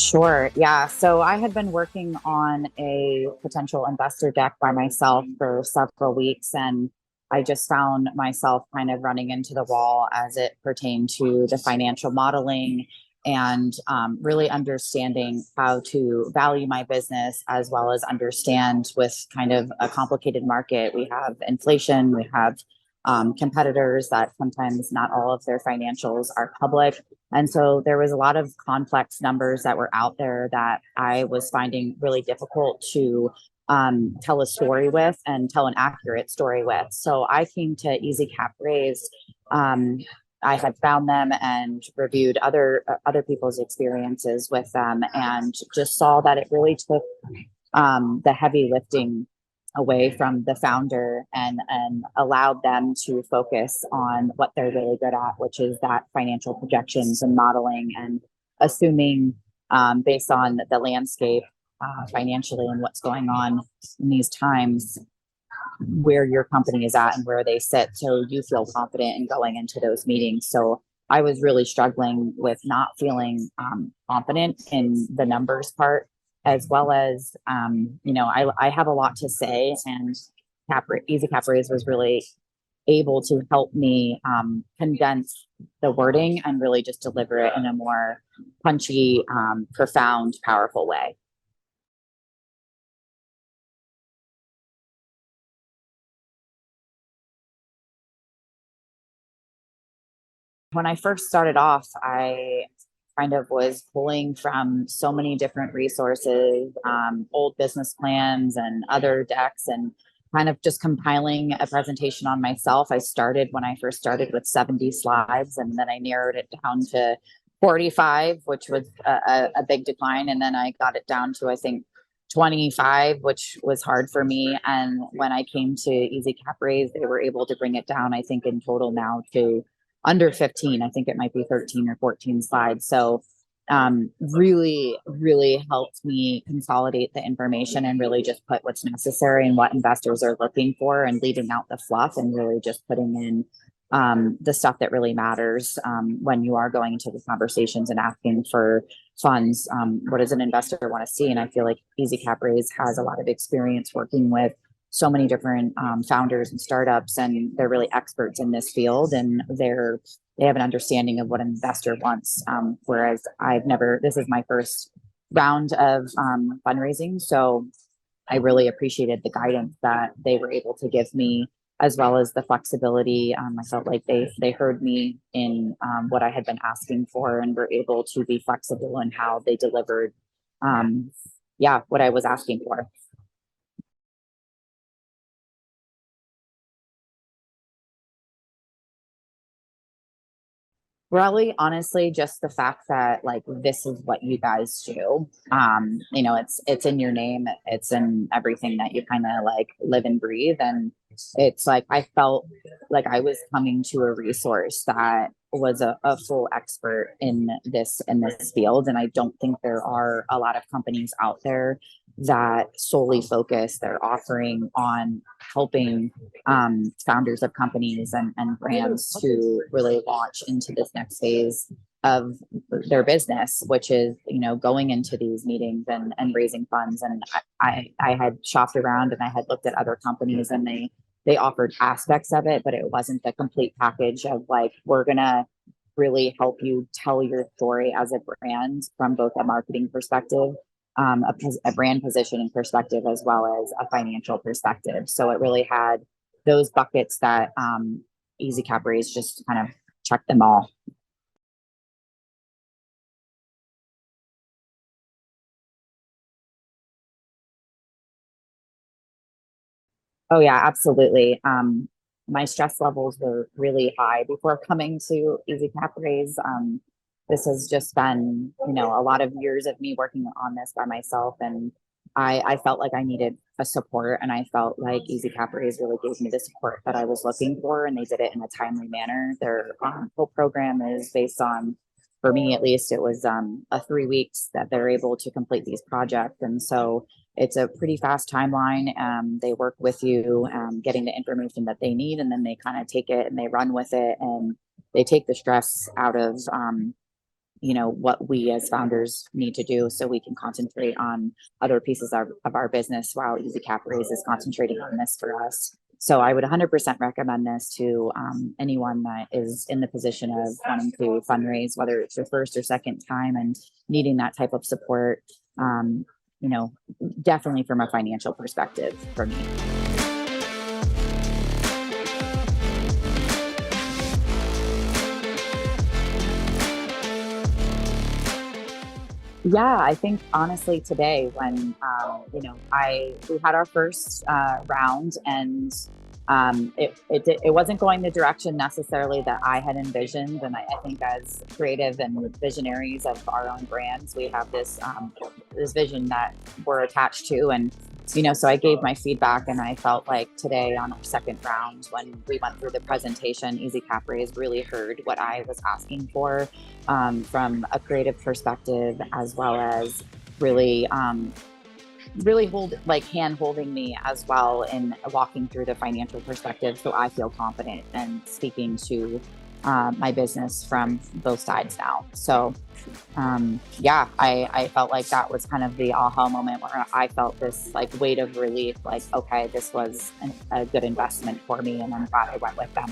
Sure. Yeah. So I had been working on a potential investor deck by myself for several weeks, and I just found myself kind of running into the wall as it pertained to the financial modeling and really understanding how to value my business as well as understand with kind of a complicated market. We have inflation, we have competitors that sometimes not all of their financials are public, and so there was a lot of complex numbers that were out there that I was finding really difficult to tell a story with and tell an accurate story with. So I came to Easy Capraise. Um, I had found them and reviewed other people's experiences with them, and just saw that it really took the heavy lifting away from the founder and allowed them to focus on what they're really good at, which is that financial projections and modeling and assuming based on the landscape financially and what's going on in these times, where your company is at and where they sit, so you feel confident in going into those meetings. So I was really struggling with not feeling confident in the numbers part, as well as I have a lot to say, and Easy Capraise was really able to help me condense the wording and really just deliver it in a more punchy, profound, powerful way. When I first started off, I kind of was pulling from so many different resources, old business plans and other decks, and kind of just compiling a presentation on myself. I started when I first started with 70 slides, and then I narrowed it down to 45, which was a big decline. And then I got it down to, I think, 25, which was hard for me. And when I came to Easy Capraise, they were able to bring it down, I think, in total now to under 15. I think it might be 13 or 14 slides. So really helped me consolidate the information and really just put what's necessary and what investors are looking for, and leaving out the fluff and really just putting in the stuff that really matters when you are going into the conversations and asking for funds. What does an investor want to see? And I feel like Easy Capraise has a lot of experience working with so many different founders and startups, and they're really experts in this field, and they have an understanding of what an investor wants. Whereas this is my first round of fundraising, so I really appreciated the guidance that they were able to give me, as well as the flexibility. I felt like they heard me in what I had been asking for, and were able to be flexible in how they delivered, what I was asking for. Really, honestly, just the fact that like this is what you guys do. It's in your name, it's in everything that you kind of like live and breathe. And it's like I felt like I was coming to a resource that was a full expert in this field. And I don't think there are a lot of companies out there that solely focus their offering on helping founders of companies and brands to really launch into this next phase of their business, which is, going into these meetings and raising funds. And I had shopped around and I had looked at other companies, and they offered aspects of it, but it wasn't the complete package of like, we're going to really help you tell your story as a brand from both a marketing perspective, a brand positioning perspective, as well as a financial perspective. So it really had those buckets that Easy Capraise just kind of checked them all. Oh yeah, absolutely. My stress levels were really high before coming to Easy Capraise. This has just been, a lot of years of me working on this by myself, and I felt like I needed a support, and I felt like Easy Capraise really gave me the support that I was looking for, and they did it in a timely manner. Their whole program is based on, for me at least, it was a 3 weeks that they're able to complete these projects, and so it's a pretty fast timeline. They work with you, getting the information that they need, and then they kind of take it and they run with it, and they take the stress out of what we as founders need to do so we can concentrate on other pieces of our business while Easy Capraise is concentrating on this for us. So I would 100% recommend this to anyone that is in the position of wanting to fundraise, whether it's your first or second time and needing that type of support. Um, you know, Definitely from a financial perspective for me. Yeah, I think honestly today when I we had our first round, and it wasn't going the direction necessarily that I had envisioned. And I think as creative and visionaries of our own brands, we have this vision that we're attached to, and so I gave my feedback, and I felt like today on our second round, when we went through the presentation, Easy Capraise really heard what I was asking for from a creative perspective, as well as really really hand holding me as well in walking through the financial perspective, so I feel confident and speaking to my business from both sides now. So yeah, I felt like that was kind of the aha moment where I felt this like weight of relief, like, okay, this was a good investment for me, and I'm glad I went with them.